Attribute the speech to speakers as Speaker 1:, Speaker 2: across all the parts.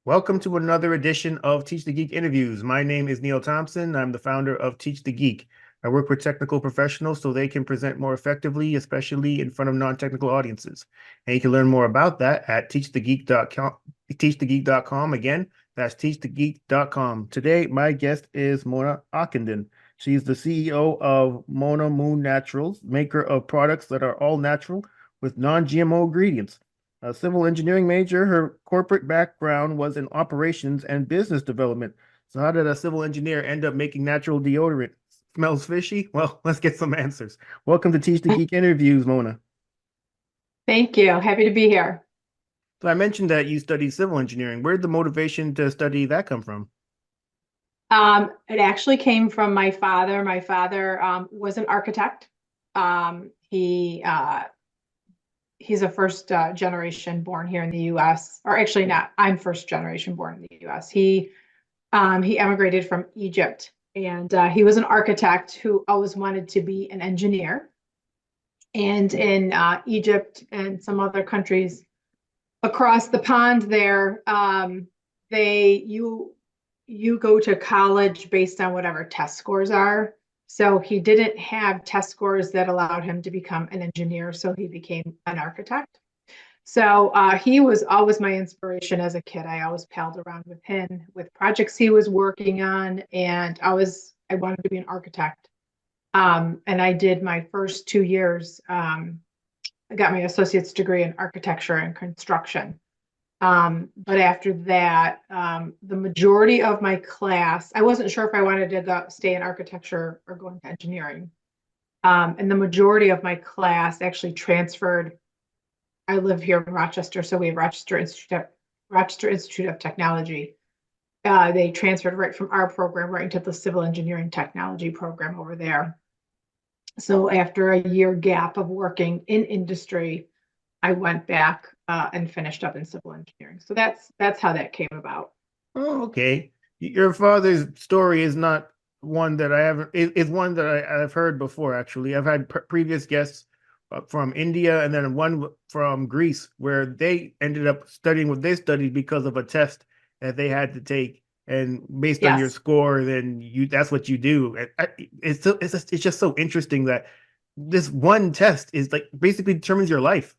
Speaker 1: Welcome to another edition of Teach the Geek interviews. My name is Neil Thompson. I'm the founder of Teach the Geek. I work with technical professionals so they can present more effectively, especially in front of non-technical audiences. And you can learn more about that at teachthegeek.com. Teachthegeek.com. Again, that's teachthegeek.com. Today, my guest is Mona Ockenden. She's the CEO of Mona Moon Naturals, maker of products that are all natural with non-GMO ingredients. A civil engineering major, her corporate background was in operations and business development. So how did a civil engineer end up making natural deodorant? Smells fishy? Well, let's get some answers. Welcome to Teach the Geek interviews, Mona.
Speaker 2: Thank you. Happy to be here.
Speaker 1: So I mentioned that you studied civil engineering. Where did the motivation to study that come from?
Speaker 2: It actually came from my father. My father was an architect. He's a first generation born here in the U.S. Or actually not. I'm first generation born in the U.S. He emigrated from Egypt, and he was an architect who always wanted to be an engineer. And in Egypt and some other countries across the pond there, they you go to college based on whatever test scores are. So he didn't have test scores that allowed him to become an engineer, so he became an architect. So he was always my inspiration as a kid. I always palled around with him with projects he was working on, and I wanted to be an architect. And I did my first 2 years. I got my associate's degree in architecture and construction. But after that, the majority of my class, I wasn't sure if I wanted to stay in architecture or go into engineering. And the majority of my class actually transferred. I live here in Rochester, so we have Rochester Institute of Technology. They transferred right from our program right into the civil engineering technology program over there. So after a year gap of working in industry, I went back and finished up in civil engineering. So that's how that came about.
Speaker 1: Oh, okay. Your father's story is not one that I haven't, is one that I've heard before, actually. I've had previous guests from India and then one from Greece where they ended up studying what they studied because of a test that they had to take. And based on your
Speaker 2: Yes.
Speaker 1: score, then that's what you do. It's just so interesting that this one test is like basically determines your life.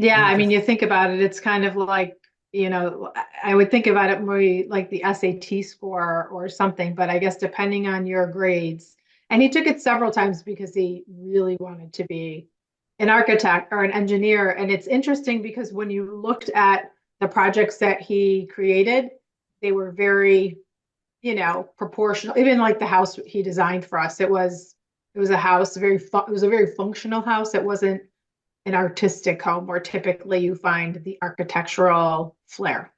Speaker 2: Yeah,
Speaker 1: And
Speaker 2: I mean,
Speaker 1: just
Speaker 2: you think about it, it's kind of like, I would think about it more like the SAT score or something, but I guess depending on your grades. And he took it several times because he really wanted to be an architect or an engineer. And it's interesting because when you looked at the projects that he created, they were very, proportional. Even like the house he designed for us, it was a house, it was a very functional house. It wasn't an artistic home where typically you find the architectural flair.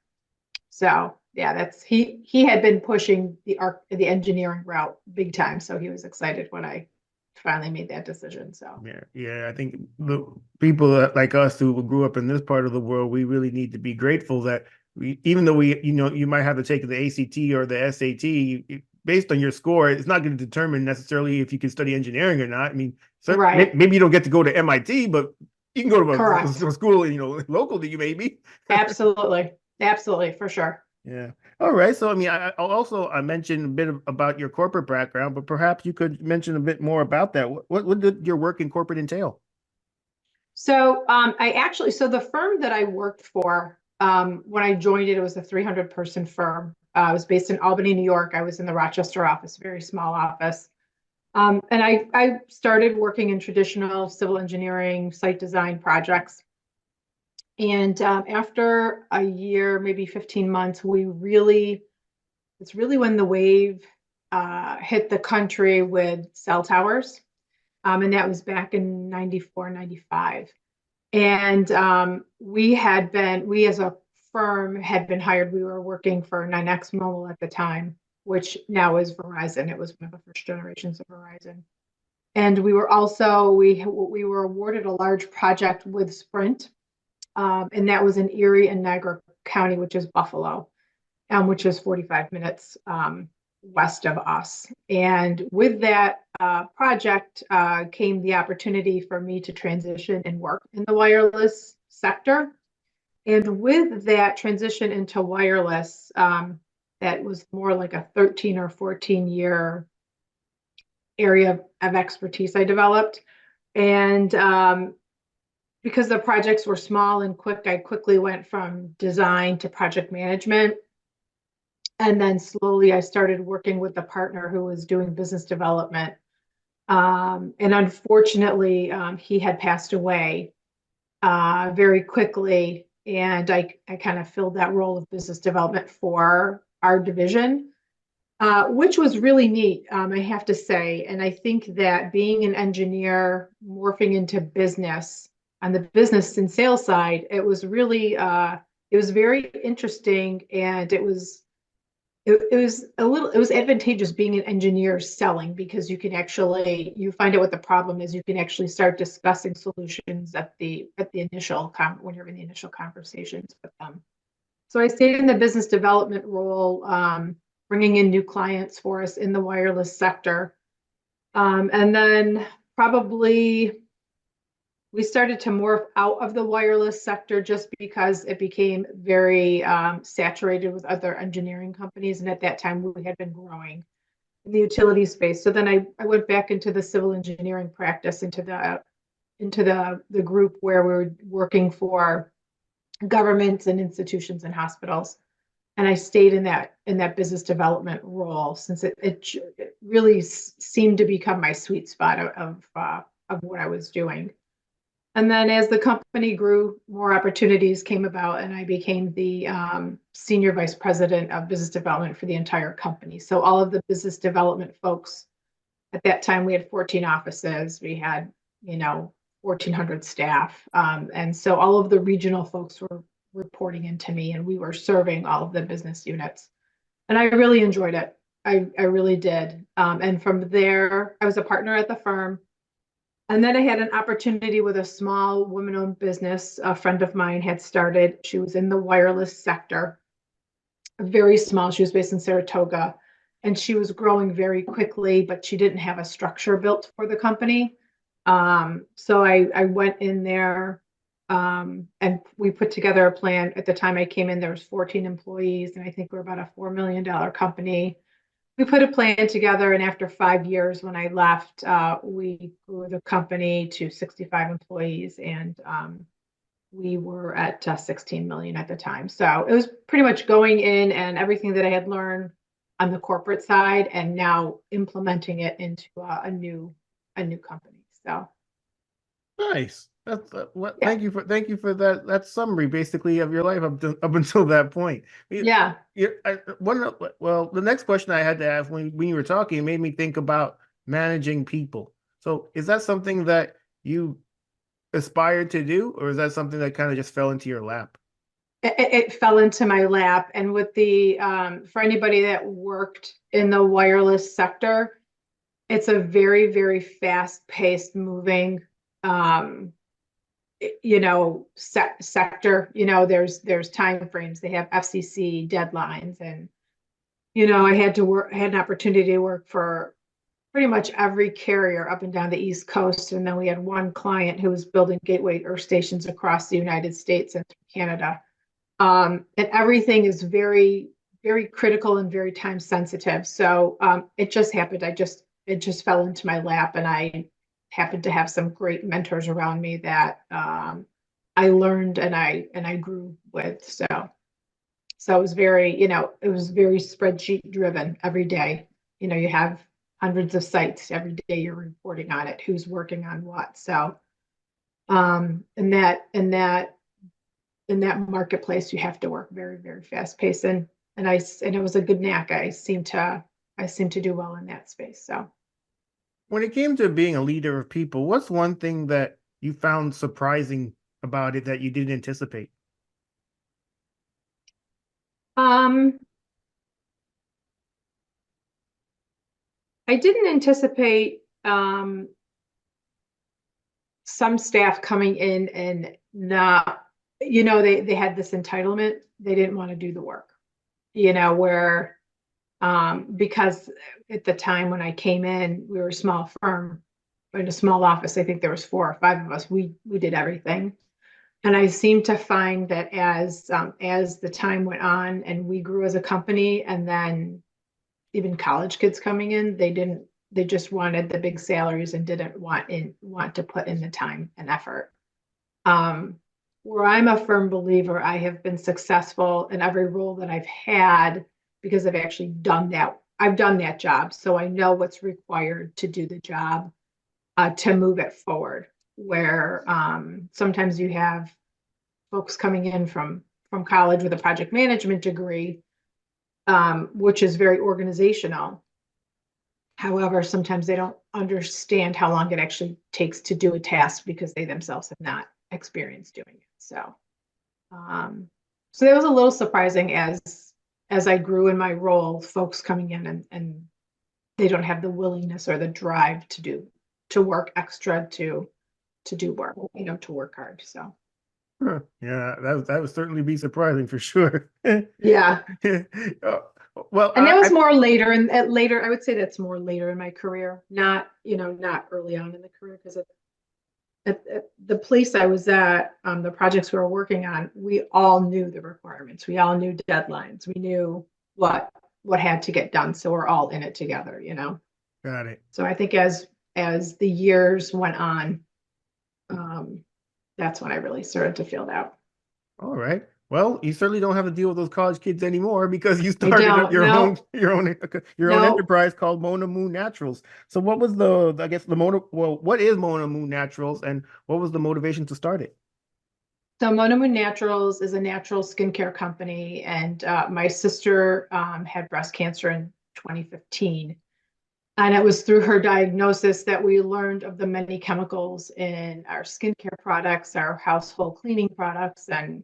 Speaker 2: So yeah, that's he had been pushing the engineering route big time. So he was excited when I finally made that decision. So
Speaker 1: yeah, I think the people like us who grew up in this part of the world, we really need to be grateful that even though you might have to take the ACT or the SAT, based on your score, it's not going to determine necessarily if you can study engineering or not. I mean, so
Speaker 2: right,
Speaker 1: maybe you don't get to go to MIT, but you can go to
Speaker 2: correct.
Speaker 1: a school, local to you maybe.
Speaker 2: Absolutely. Absolutely, for sure.
Speaker 1: Yeah. All right. So, I mean, I mentioned a bit about your corporate background, but perhaps you could mention a bit more about that. What did your work in corporate entail?
Speaker 2: So so the firm that I worked for, when I joined it, it was a 300 person firm. I was based in Albany, New York. I was in the Rochester office, very small office. And I started working in traditional civil engineering, site design projects. And after a year, maybe 15 months, it's really when the wave hit the country with cell towers. And that was back in 94, 95. And we as a firm had been hired. We were working for 9X Mobile at the time, which now is Verizon. It was one of the first generations of Verizon. And we were awarded a large project with Sprint, and that was in Erie and Niagara County, which is Buffalo, which is 45 minutes west of us. And with that project came the opportunity for me to transition and work in the wireless sector. And with that transition into wireless, that was more like a 13 or 14-year area of expertise I developed. And because the projects were small and quick, I quickly went from design to project management. And then slowly I started working with the partner who was doing business development. And unfortunately, he had passed away very quickly. And I kind of filled that role of business development for our division, which was really neat, I have to say. And I think that being an engineer, morphing into business on the business and sales side, it was very interesting. And it was advantageous being an engineer selling, because you can actually, you find out what the problem is, you can actually start discussing solutions at the initial when you're in the initial conversations with them. So I stayed in the business development role, bringing in new clients for us in the wireless sector. And then probably we started to morph out of the wireless sector just because it became very saturated with other engineering companies. And at that time, we had been growing in the utility space. So then I went back into the civil engineering practice, into the group where we were working for governments and institutions and hospitals. And I stayed in that business development role, since it really seemed to become my sweet spot of what I was doing. And then as the company grew, more opportunities came about, and I became the senior vice president of business development for the entire company. So all of the business development folks, at that time, we had 14 offices. We had, 1,400 staff. And so all of the regional folks were reporting into me, and we were serving all of the business units. And I really enjoyed it. I really did. And from there, I was a partner at the firm. And then I had an opportunity with a small woman-owned business a friend of mine had started. She was in the wireless sector, very small. She was based in Saratoga, and she was growing very quickly, but she didn't have a structure built for the company. So I went in there, and we put together a plan. At the time I came in, there was 14 employees, and I think we're about a $4 million company. We put a plan together, and after 5 years, when I left, we grew the company to 65 employees, and we were at 16 million at the time. So it was pretty much going in and everything that I had learned on the corporate side, and now implementing it into a new company. So
Speaker 1: Nice. That's what.
Speaker 2: yeah,
Speaker 1: Thank you for that summary, basically, of your life up until that point.
Speaker 2: yeah.
Speaker 1: The next question I had to ask when you were talking, it made me think about managing people. So, is that something that you aspired to do, or is that something that kind of just fell into your lap?
Speaker 2: It fell into my lap. And with for anybody that worked in the wireless sector, it's a very, very fast-paced moving, sector. There's time frames. They have FCC deadlines, and I had an opportunity to work for pretty much every carrier up and down the East Coast. And then we had one client who was building gateway earth stations across the United States and Canada. And everything is very, very critical and very time sensitive. So it just happened. It just fell into my lap, and I happened to have some great mentors around me that I learned and I grew with. So it was it was very spreadsheet driven every day. You have hundreds of sites every day. You're reporting on it, who's working on what. So in that marketplace, you have to work very, very fast paced, and it was a good knack. I seem to do well in that space. So
Speaker 1: When it came to being a leader of people, what's one thing that you found surprising about it that you didn't anticipate?
Speaker 2: I didn't anticipate some staff coming in and not, they had this entitlement. They didn't want to do the work, where because at the time when I came in, we were a small firm in a small office. I think there was 4 or 5 of us. We did everything. And I seem to find that as the time went on and we grew as a company, and then even college kids coming in, they just wanted the big salaries and didn't want to put in the time and effort. Um, where I'm a firm believer, I have been successful in every role that I've had because I've actually done that. I've done that job, so I know what's required to do the job, to move it forward. Where sometimes you have folks coming in from college with a project management degree, which is very organizational. However, sometimes they don't understand how long it actually takes to do a task because they themselves have not experienced doing it. Um, so that was a little surprising as I grew in my role, folks coming in and they don't have the willingness or the drive to work extra to do work, to work hard. So
Speaker 1: Huh. Yeah, that would certainly be surprising for sure.
Speaker 2: yeah.
Speaker 1: Uh, well,
Speaker 2: And that was more later, and later, I would say that's more later in my career, not early on in the career, because at the place I was at, the projects we were working on, we all knew the requirements, we all knew deadlines, we knew what had to get done, so we're all in it together.
Speaker 1: got it.
Speaker 2: So I think as the years went on, that's when I really started to feel that.
Speaker 1: All right. Well, you certainly don't have to deal with those college kids anymore because you
Speaker 2: I
Speaker 1: started
Speaker 2: don't
Speaker 1: your own
Speaker 2: know.
Speaker 1: your own
Speaker 2: No.
Speaker 1: enterprise called Mona Moon Naturals. So what was I guess the what is Mona Moon Naturals and what was the motivation to start it?
Speaker 2: So Mona Moon Naturals is a natural skincare company, and my sister had breast cancer in 2015. And it was through her diagnosis that we learned of the many chemicals in our skincare products, our household cleaning products, and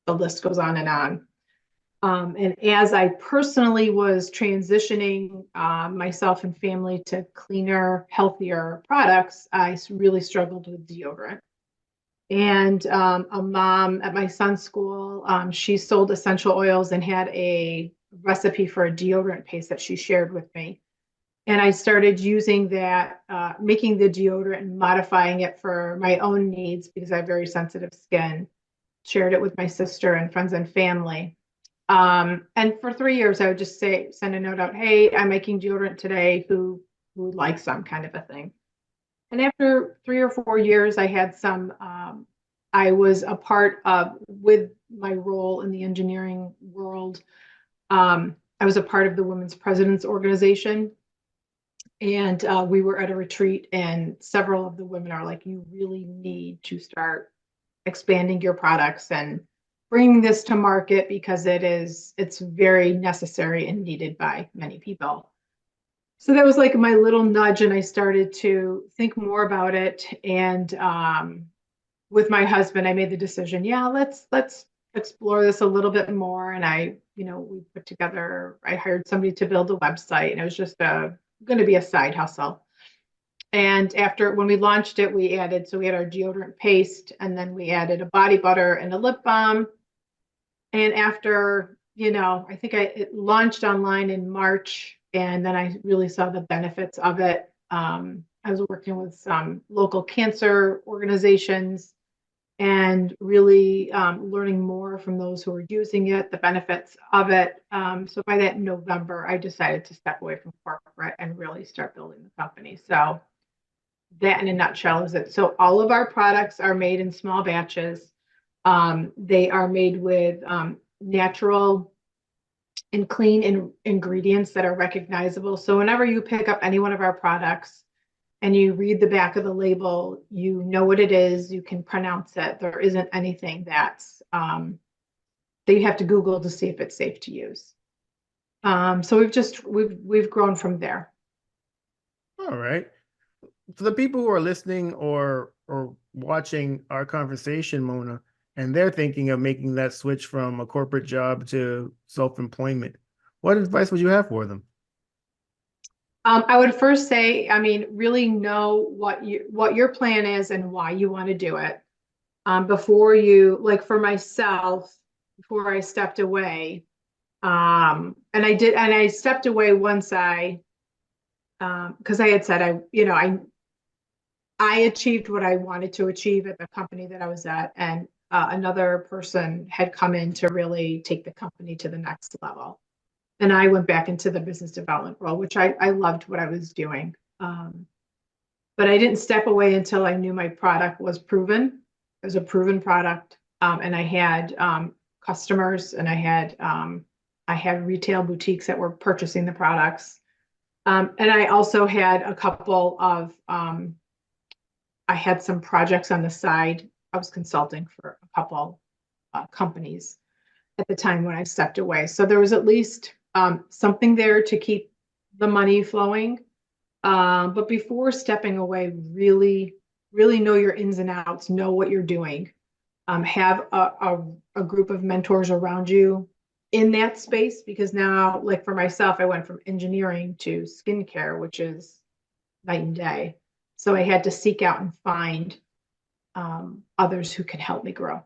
Speaker 2: the list goes on and on. And as I personally was transitioning myself and family to cleaner, healthier products, I really struggled with deodorant. And a mom at my son's school, she sold essential oils and had a recipe for a deodorant paste that she shared with me. And I started using that, making the deodorant and modifying it for my own needs because I have very sensitive skin. Shared it with my sister and friends and family. And for 3 years, I would just send a note out, "Hey, I'm making deodorant today. Who would like some?" kind of a thing. And after 3 or 4 years, I had some. I was a part of, with my role in the engineering world. I was a part of the Women's Presidents Organization, and we were at a retreat, and several of the women are like, "You really need to start expanding your products and bringing this to market because it's very necessary and needed by many people." So that was like my little nudge, and I started to think more about it. And with my husband, I made the decision, yeah, let's explore this a little bit more. And we put together. I hired somebody to build a website, and it was just going to be a side hustle. And after when we launched it, we had our deodorant paste, and then we added a body butter and a lip balm. And after, I think it launched online in March, and then I really saw the benefits of it. I was working with some local cancer organizations and really learning more from those who were using it, the benefits of it. So by that November, I decided to step away from corporate and really start building the company. So that in a nutshell is it. So all of our products are made in small batches. They are made with natural and clean ingredients that are recognizable. So whenever you pick up any one of our products and you read the back of the label, you know what it is, you can pronounce it. There isn't anything that you have to Google to see if it's safe to use. So we've grown from there.
Speaker 1: All right. For the people who are listening or watching our conversation, Mona, and they're thinking of making that switch from a corporate job to self-employment, what advice would you have for them?
Speaker 2: I would first say, really know what your plan is and why you want to do it. Before you, like for myself, before I stepped away, and I stepped away once because I had said I achieved what I wanted to achieve at the company that I was at, and another person had come in to really take the company to the next level. And I went back into the business development role, which I loved what I was doing. But I didn't step away until I knew my product was proven. It was a proven product, and I had customers, and I had retail boutiques that were purchasing the products, and I also had a couple of I had some projects on the side. I was consulting for a couple companies at the time when I stepped away. So there was at least something there to keep the money flowing. But before stepping away, really, really know your ins and outs, know what you're doing. Have a group of mentors around you in that space, because now, like for myself, I went from engineering to skincare, which is night and day. So I had to seek out and find others who can help me grow.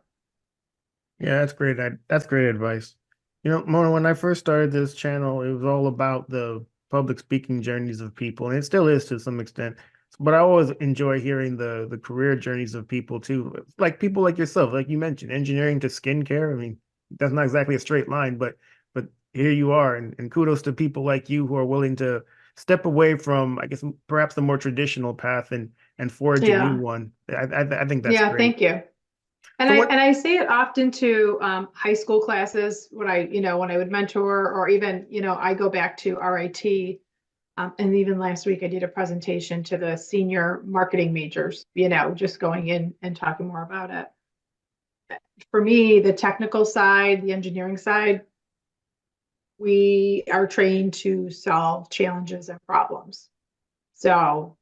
Speaker 1: Yeah, that's great. That's great advice. You know, Mona, when I first started this channel, it was all about the public speaking journeys of people, and it still is to some extent. But I always enjoy hearing the career journeys of people too, like people like yourself, like you mentioned, engineering to skincare. I mean, that's not exactly a straight line, but here you are, and kudos to people like you who are willing to step away from, I guess, perhaps the more traditional path and forge a new
Speaker 2: Yeah.
Speaker 1: one. I think that's
Speaker 2: Yeah.
Speaker 1: great.
Speaker 2: Thank you. And
Speaker 1: So what?
Speaker 2: I say it often to high school classes when when I would mentor, or even, I go back to RIT. And even last week I did a presentation to the senior marketing majors, just going in and talking more about it. For me, the technical side, the engineering side, we are trained to solve challenges and problems. So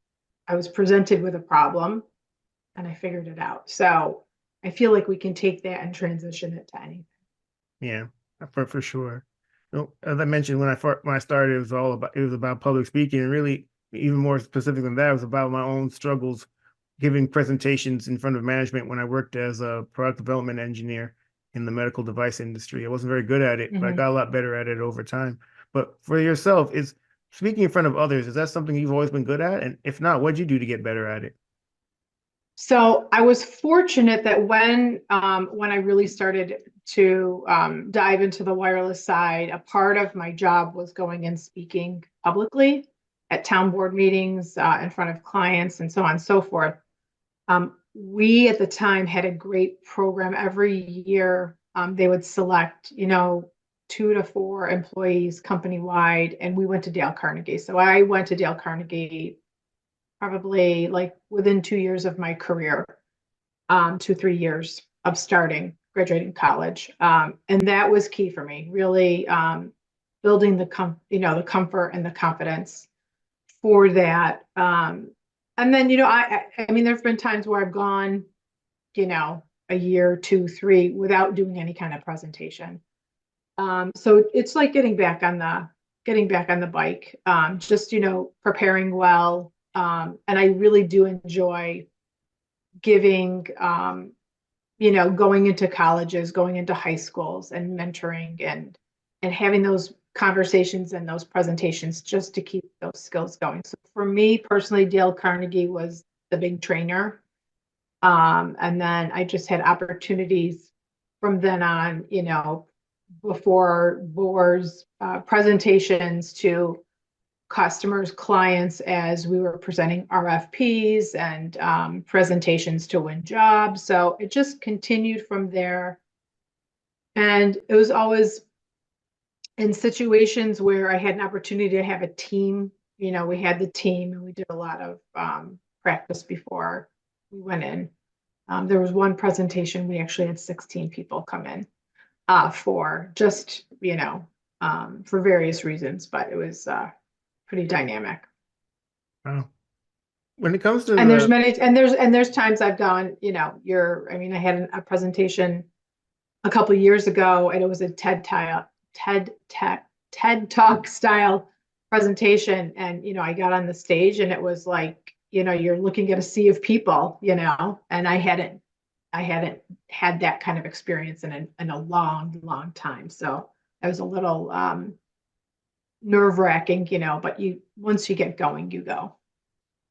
Speaker 2: I was presented with a problem and I figured it out. So I feel like we can take that and transition it to anything.
Speaker 1: Yeah, for sure. You know, as I mentioned when I started, it was about public speaking, and really even more specific than that, it was about my own struggles giving presentations in front of management when I worked as a product development engineer in the medical device industry. I wasn't very good at it, but I
Speaker 2: Mhm.
Speaker 1: got a lot better at it over time. But for yourself, is speaking in front of others, is that something you've always been good at? And if not, what'd you do to get better at it?
Speaker 2: So I was fortunate that when I really started to dive into the wireless side, a part of my job was going and speaking publicly at town board meetings, in front of clients, and so on and so forth. We at the time had a great program every year. They would select, 2 to 4 employees company wide, and we went to Dale Carnegie. So I went to Dale Carnegie probably like within 2 years of my career, 2, 3 years of graduating college. And that was key for me, really building the comfort and the confidence for that. And then, I mean, there've been times where I've gone, a year, 2, 3 without doing any kind of presentation. So it's like getting back on the bike, just, preparing well. And I really do enjoy giving, going into colleges, going into high schools and mentoring and having those conversations and those presentations just to keep those skills going. So for me personally, Dale Carnegie was the big trainer. And then I just had opportunities from then on, before boards, presentations to customers, clients, as we were presenting RFPs and presentations to win jobs. So it just continued from there. And it was always in situations where I had an opportunity to have a team. We had the team and we did a lot of practice before we went in. There was one presentation, we actually had 16 people come in for just, for various reasons, but it was pretty dynamic.
Speaker 1: Wow. When it comes to
Speaker 2: And
Speaker 1: the
Speaker 2: there's times I've gone, I mean, I had a presentation a couple of years ago, and it was a TED Talk style presentation. And, I got on the stage and it was like, you're looking at a sea of people, and I hadn't had that kind of experience in a long, long time. So I was a little nerve wracking, but once you get going, you go.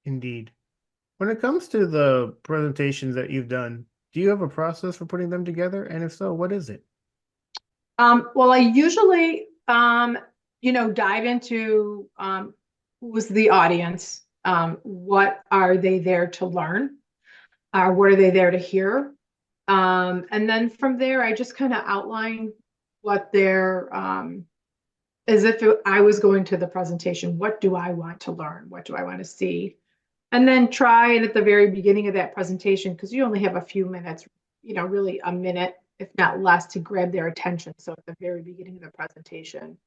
Speaker 1: Indeed. When it comes to the presentations that you've done, Do you have a process for putting them together? And if so, what is it?
Speaker 2: Well, I usually, dive into who's the audience, what are they there to learn, what are they there to hear, and then from there, I just kind of outline what their as if I was going to the presentation. What do I want to learn? What do I want to see? And then try it at the very beginning of that presentation, because you only have a few minutes, really a minute, if not less, to grab their attention. So at the very beginning of the presentation,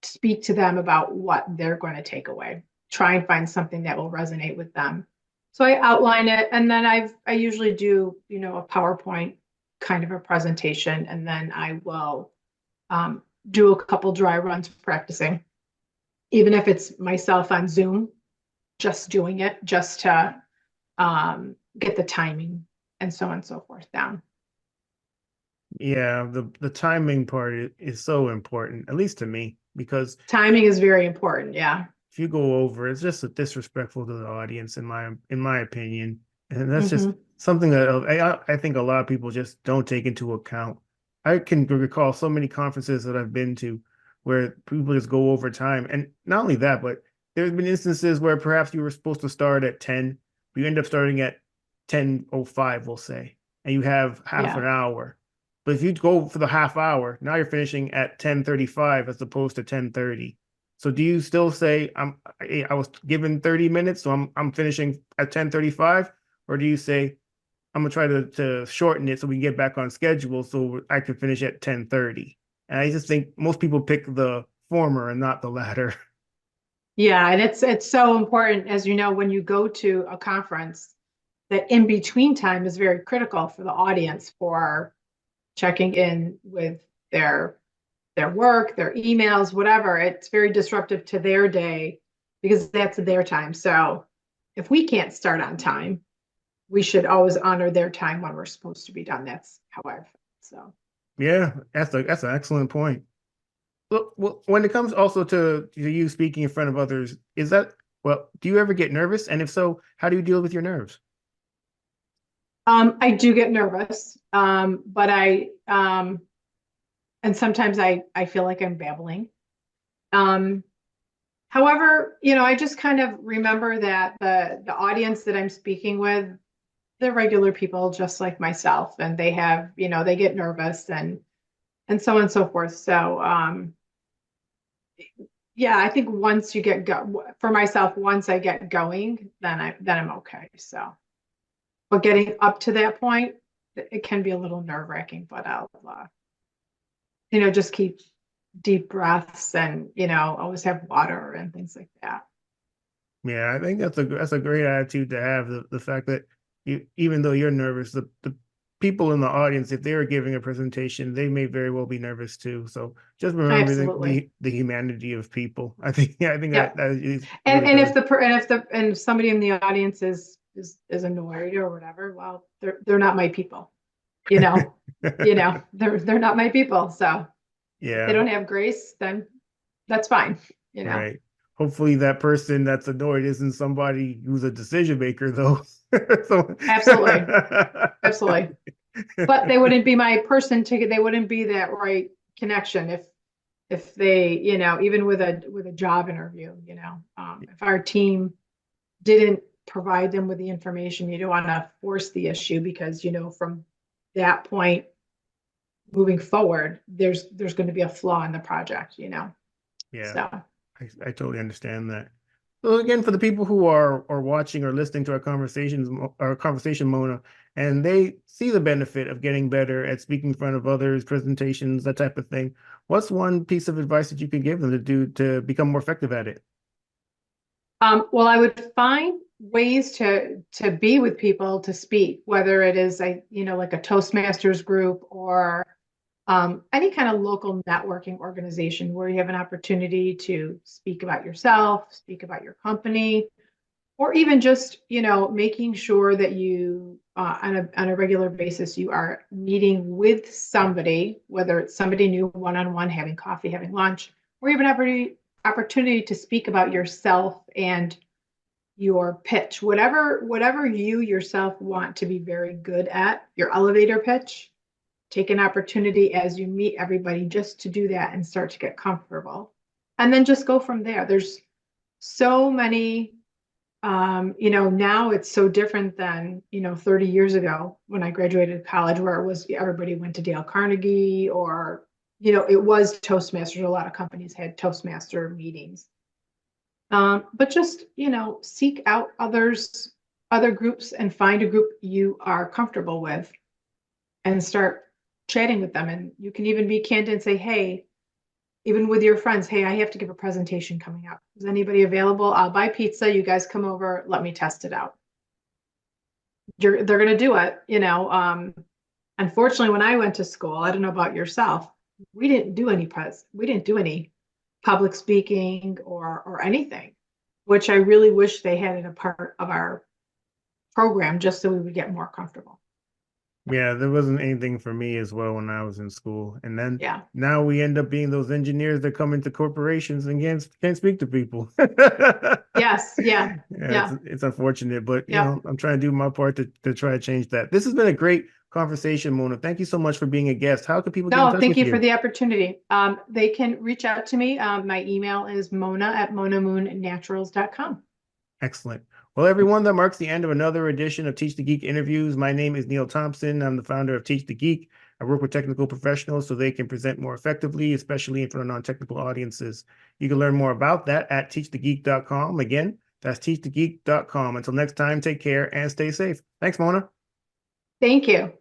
Speaker 2: speak to them about what they're going to take away. Try and find something that will resonate with them. So I outline it, and then I usually do, a PowerPoint kind of a presentation, and then I will do a couple dry runs practicing, even if it's myself on Zoom, just doing it just to get the timing and so on and so forth down.
Speaker 1: Yeah, the timing part is so important, at least to me, because
Speaker 2: Timing is very important. Yeah.
Speaker 1: if you go over, it's just disrespectful to the audience, in my opinion, and that's just
Speaker 2: Mm-hmm.
Speaker 1: something that I think a lot of people just don't take into account. I can recall so many conferences that I've been to where people just go over time, and not only that, but there's been instances where perhaps you were supposed to start at 10, but you end up starting at 10:05, we'll say, and you have half
Speaker 2: Yeah.
Speaker 1: an hour. But if you go for the half hour, now you're finishing at 10:35 as opposed to 10:30. So do you still say I was given 30 minutes, so I'm finishing at 10:35, or do you say I'm gonna try to shorten it so we can get back on schedule so I can finish at 10:30? And I just think most people pick the former and not the latter.
Speaker 2: Yeah. And it's so important, as you know, when you go to a conference, that in between time is very critical for the audience for checking in with their work, their emails, whatever. It's very disruptive to their day because that's their time. So if we can't start on time, we should always honor their time when we're supposed to be done. That's how I've felt. So
Speaker 1: Yeah, that's an excellent point. Well, when it comes also to you speaking in front of others, do you ever get nervous? And if so, how do you deal with your nerves?
Speaker 2: I do get nervous, but and sometimes I feel like I'm babbling. Um, However, I just kind of remember that the audience that I'm speaking with, they're regular people just like myself, and they have, they get nervous and so on and so forth. So yeah, I think once you get for myself, once I get going, then I'm okay. So, but getting up to that point, it can be a little nerve-wracking, but I'll just keep deep breaths and, always have water and things like that.
Speaker 1: Yeah, I think that's a great attitude to have. The fact that even though you're nervous, the people in the audience, if they are giving a presentation, they may very well be nervous too. So just remember
Speaker 2: Absolutely.
Speaker 1: the humanity of people. I think
Speaker 2: Yep.
Speaker 1: that is
Speaker 2: And
Speaker 1: really
Speaker 2: and if
Speaker 1: good.
Speaker 2: the per- and if the and if somebody in the audience is annoyed or whatever, well, they're not my people. You know, they're not my people. So if they
Speaker 1: Yeah,
Speaker 2: don't have grace, then that's fine. You know.
Speaker 1: right. Hopefully that person that's annoyed isn't somebody who's a decision maker though. So
Speaker 2: Absolutely. Absolutely. But they wouldn't be my person to they wouldn't be that right connection if they, even with a job interview, if our team didn't provide them with the information, you don't want to force the issue because, from that point moving forward, there's going to be a flaw in the project.
Speaker 1: Yeah,
Speaker 2: So
Speaker 1: I totally understand that. So again, for the people who are watching or listening to our conversation, Mona, and they see the benefit of getting better at speaking in front of others, presentations, that type of thing, what's one piece of advice that you could give them to do to become more effective at it?
Speaker 2: well, I would find ways to be with people to speak, whether it is like a Toastmasters group or any kind of local networking organization where you have an opportunity to speak about yourself, speak about your company, or even just making sure that you on a regular basis you are meeting with somebody, whether it's somebody new one-on-one, having coffee, having lunch, or even opportunity to speak about yourself and your pitch, whatever you yourself want to be very good at, your elevator pitch. Take an opportunity as you meet everybody just to do that and start to get comfortable. And then just go from there. There's so many, now it's so different than, 30 years ago when I graduated college, where it was everybody went to Dale Carnegie, or, it was Toastmasters. A lot of companies had Toastmaster meetings. But just, seek out other groups and find a group you are comfortable with and start chatting with them. And you can even be candid and say, hey, even with your friends, hey, I have to give a presentation coming up. Is anybody available? I'll buy pizza. You guys come over. Let me test it out. They're going to do it. Unfortunately, when I went to school, I don't know about yourself, we didn't do any public speaking or anything, which I really wish they had in a part of our program, just so we would get more comfortable.
Speaker 1: Yeah, there wasn't anything for me as well when I was in school. And then
Speaker 2: Yeah.
Speaker 1: now we end up being those engineers that come into corporations and can't speak to people.
Speaker 2: Yes. Yeah.
Speaker 1: It's unfortunate, but
Speaker 2: Yeah.
Speaker 1: I'm trying to do my part to try to change that. This has been a great conversation, Mona. Thank you so much for being a guest. How can people get in touch
Speaker 2: Thank
Speaker 1: with
Speaker 2: you for the opportunity. They can reach out to me. My email is mona@monamoonnaturals.com.
Speaker 1: Excellent. Well, everyone, that marks the end of another edition of Teach the Geek interviews. My name is Neil Thompson. I'm the founder of Teach the Geek. I work with technical professionals so they can present more effectively, especially in front of non-technical audiences. You can learn more about that at teachthegeek.com. Again, that's teachthegeek.com. Until next time, take care and stay safe. Thanks, Mona.
Speaker 2: Thank you.